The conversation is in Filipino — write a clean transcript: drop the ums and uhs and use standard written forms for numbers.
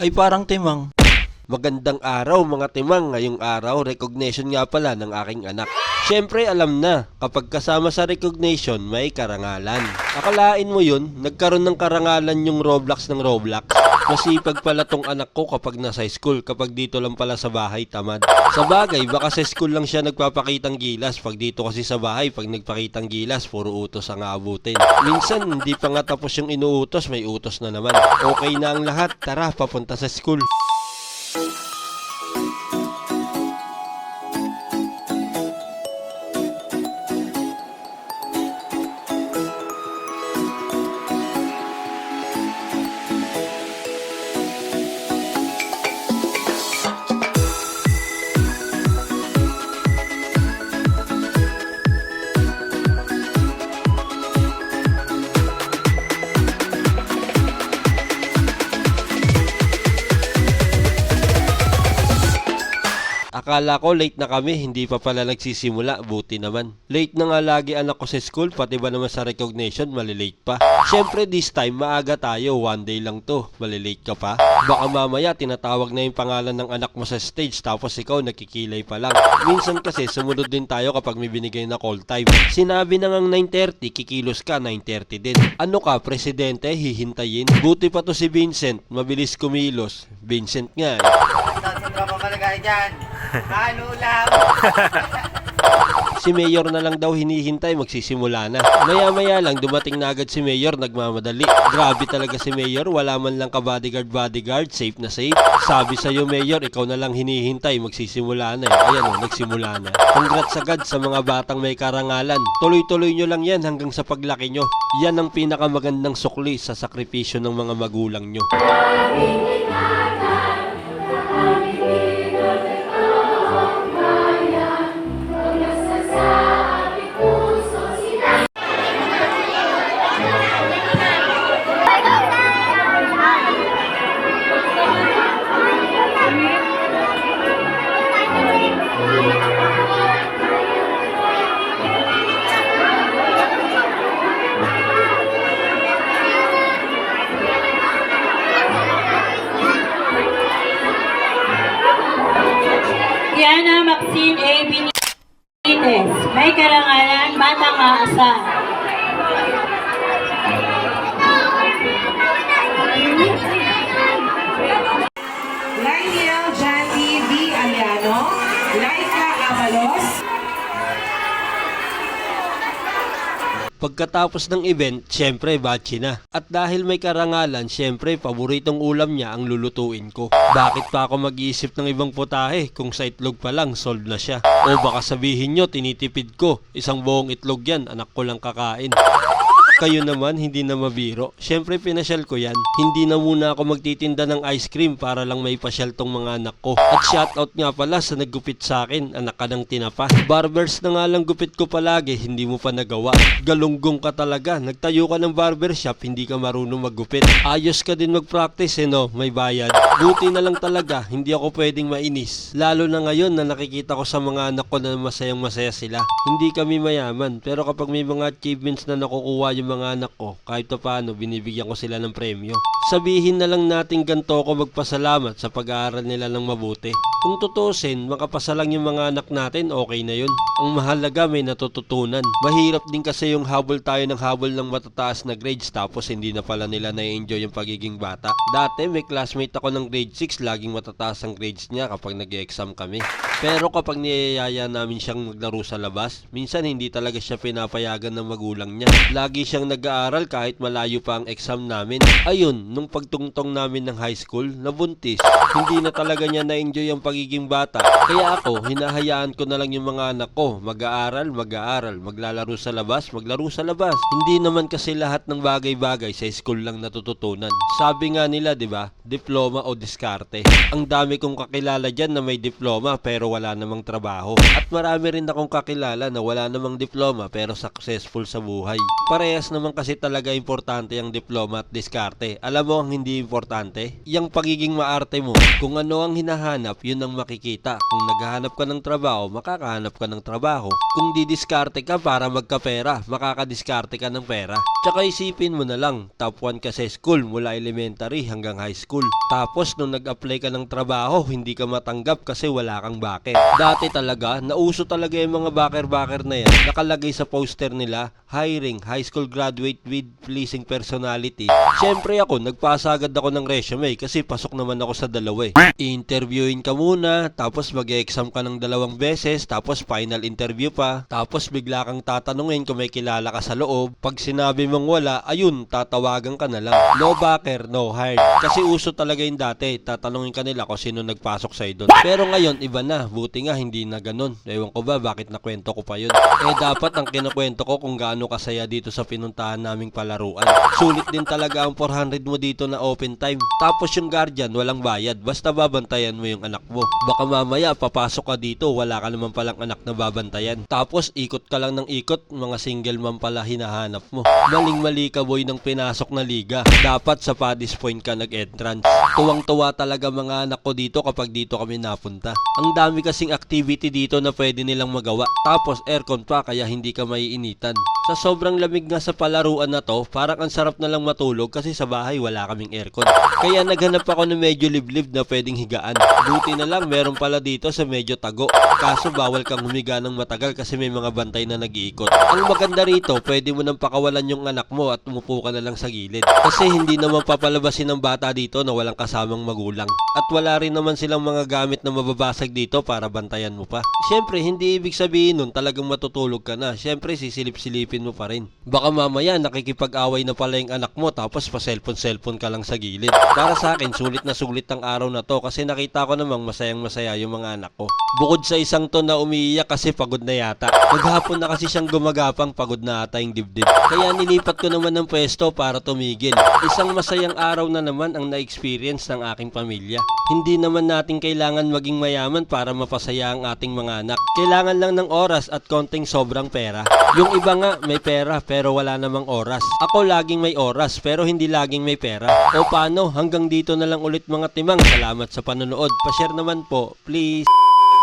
Ay parang timang. Magandang araw mga timang, ngayong araw recognition nga pala ng aking anak. Siyempre alam na, kapag kasama sa recognition may karangalan. Akalain mo yun, nagkaroon ng karangalan yung Roblox ng Roblox. Masipag pala tong anak ko kapag nasa school, kapag dito lang pala sa bahay tamad. Sa bagay, baka sa school lang siya nagpapakitang gilas, pag dito kasi sa bahay, pag nagpakitang gilas, puro utos ang aabutin. Minsan, hindi pa nga tapos yung inuutos, may utos na naman. Okay na ang lahat, tara papunta sa school. Akala ko late na kami, hindi pa pala nagsisimula, buti naman. Late na nga lagi anak ko sa school, pati ba naman sa recognition, malilate pa. Siyempre this time, maaga tayo, one day lang to, malilate ka pa. Baka mamaya tinatawag na yung pangalan ng anak mo sa stage, tapos ikaw nakikilay pa lang. Minsan kasi sumunod din tayo kapag may binigay na call time. Sinabi na ngang 9:30, kikilos ka 9:30 din. Ano ka, presidente, hihintayin? Buti pa to si Vincent, mabilis kumilos. Vincent nga eh. Sobra pa malagay dyan. Halo lang. Si Mayor na lang daw hinihintay, magsisimula na. Maya-maya lang dumating na agad si Mayor, nagmamadali. Grabe talaga si Mayor, wala man lang ka bodyguard, safe na safe. Sabi sa'yo Mayor, ikaw na lang hinihintay, magsisimula na eh. Ayan o, nagsimula na. Congrats agad sa mga batang may karangalan. Tuloy-tuloy nyo lang yan hanggang sa paglaki nyo. Yan ang pinakamagandang sukli sa sakripisyo ng mga magulang nyo. Diana Maxine A. Benitez, may karangalan, batang aasar. Lionel Jandy V. Aliano, Laika Avalos. Pagkatapos ng event, syempre batchi na. At dahil may karangalan, syempre paboritong ulam niya ang lulutuin ko. Bakit pa ako mag-iisip ng ibang putahe kung sa itlog pa lang solve na siya? O baka sabihin nyo, tinitipid ko. Isang buong itlog yan, anak ko lang kakain. Kayo naman, hindi na mabiro. Siyempre, pinasyal ko yan. Hindi na muna ako magtitinda ng ice cream para lang may pasyal tong mga anak ko. At shoutout nga pala sa naggupit sa akin, anak ka ng tinapa. Barbers na nga lang gupit ko palagi, hindi mo pa nagawa. Galunggong ka talaga. Nagtayo ka ng barbershop, hindi ka marunong maggupit. Ayos ka din mag-practice, no? May bayad. Buti na lang talaga, hindi ako pwedeng mainis. Lalo na ngayon na nakikita ko sa mga anak ko na masayang masaya sila. Hindi kami mayaman, pero kapag may mga achievements na nakukuha yung mga anak ko, kahit pa paano, binibigyan ko sila ng premyo. Sabihin na lang natin ganito ako magpasalamat sa pag-aaral nila ng mabuti. Kung tutusin, makapasa lang yung mga anak natin, okay na yun. Ang mahalaga may natututunan. Mahirap din kasi yung habol tayo ng habol ng matataas na grades tapos hindi na pala nila na-enjoy yung pagiging bata. Dati may classmate ako ng grade 6, laging matataas ang grades niya kapag nag-exam kami. Pero kapag niyayaya namin siyang maglaro sa labas, minsan hindi talaga siya pinapayagan ng magulang niya. Lagi siyang nag-aaral kahit malayo pa ang exam namin. Ayun, nung pagtungtong namin ng high school, nabuntis. Hindi na talaga niya na-enjoy ang pagiging bata. Kaya ako, hinahayaan ko na lang yung mga anak ko. Mag-aaral, maglalaro sa labas, maglaro sa labas. Hindi naman kasi lahat ng bagay-bagay sa school lang natututunan. Sabi nga nila, di ba? Diploma o diskarte. Ang dami kong kakilala dyan na may diploma pero wala namang trabaho. At marami rin akong kakilala na wala namang diploma pero successful sa buhay. Parehas naman kasi talaga importante ang diploma at diskarte. Alam mo ang hindi importante? Yung pagiging maarte mo. Kung ano ang hinahanap, yun ang makikita. Kung naghahanap ka ng trabaho, makakahanap ka ng trabaho. Kung didiskarte ka para magkapera, makakadiskarte ka ng pera. Tsaka isipin mo na lang, top 1 ka sa school mula elementary hanggang high school. Tapos nung nag-apply ka ng trabaho, hindi ka matanggap kasi wala kang backer. Dati talaga, nauso talaga yung mga backer na yan. Nakalagay sa poster nila, hiring high school graduate with pleasing personality. Siyempre ako, nagpasa agad ako ng resume kasi pasok naman ako sa dalawa eh. I-interviewin ka muna, tapos mag-exam ka ng 2 beses, tapos final interview pa, tapos bigla kang tatanungin kung may kilala ka sa loob. Pag sinabi mong wala, ayun, tatawagan ka na lang. No backer, no hired. Kasi uso talaga yung dati, tatanungin ka nila kung sino nagpasok sa'yo doon. Pero ngayon, iba na. Buti nga, hindi na ganun. Ewan ko ba, bakit nakwento ko pa yun? Eh dapat ang kinukwento ko kung gaano kasaya dito sa pinuntahan naming palaruan. Sulit din talaga ang 400 mo dito na open time. Tapos yung guardian, walang bayad. Basta babantayan mo yung anak mo. Baka mamaya, papasok ka dito, wala ka naman palang anak na babantayan. Tapos ikot ka lang ng ikot, mga single mom pala hinahanap mo. Maling-mali ka boy ng pinasok na liga. Dapat sa Paddy's Point ka nag-entrance. Tuwang-tuwa talaga mga anak ko dito kapag dito kami napunta. Ang dami kasing activity dito na pwede nilang magawa. Tapos aircon pa kaya hindi ka maiinitan. Sa sobrang lamig nga sa palaruan na to, parang ang sarap na lang matulog kasi sa bahay wala kaming aircon. Kaya naghanap ako ng medyo liblib na pwedeng higaan. Buti na lang meron pala dito sa medyo tago. Kaso bawal kang humiga ng matagal kasi may mga bantay na nag-iikot. Ang maganda rito, pwede mo nang pakawalan yung anak mo at umupo ka na lang sa gilid. Kasi hindi naman papalabasin ng bata dito na walang kasamang magulang. At wala rin naman silang mga gamit na mababasag dito para bantayan mo pa. Siyempre, hindi ibig sabihin nun talagang matutulog ka na. Siyempre, sisilip-silipin mo pa rin. Baka mamaya nakikipag-away na pala yung anak mo tapos pa cellphone ka lang sa gilid. Para sa akin, sulit na sulit ang araw na to kasi nakita ko namang masayang-masaya yung mga anak ko. Bukod sa isang to na umiiyak kasi pagod na yata. Maghapon na kasi siyang gumagapang, pagod na ata yung dibdib. Kaya nilipat ko naman ng pwesto para tumigil. Isang masayang araw na naman ang na-experience ng aking pamilya. Hindi naman natin kailangan maging mayaman para mapasaya ang ating mga anak. Kailangan lang ng oras at konting sobrang pera. Yung iba nga may pera pero wala namang oras. Ako laging may oras pero hindi laging may pera. O paano? Hanggang dito na lang ulit mga timang. Salamat sa panonood. Pa-share naman po, please.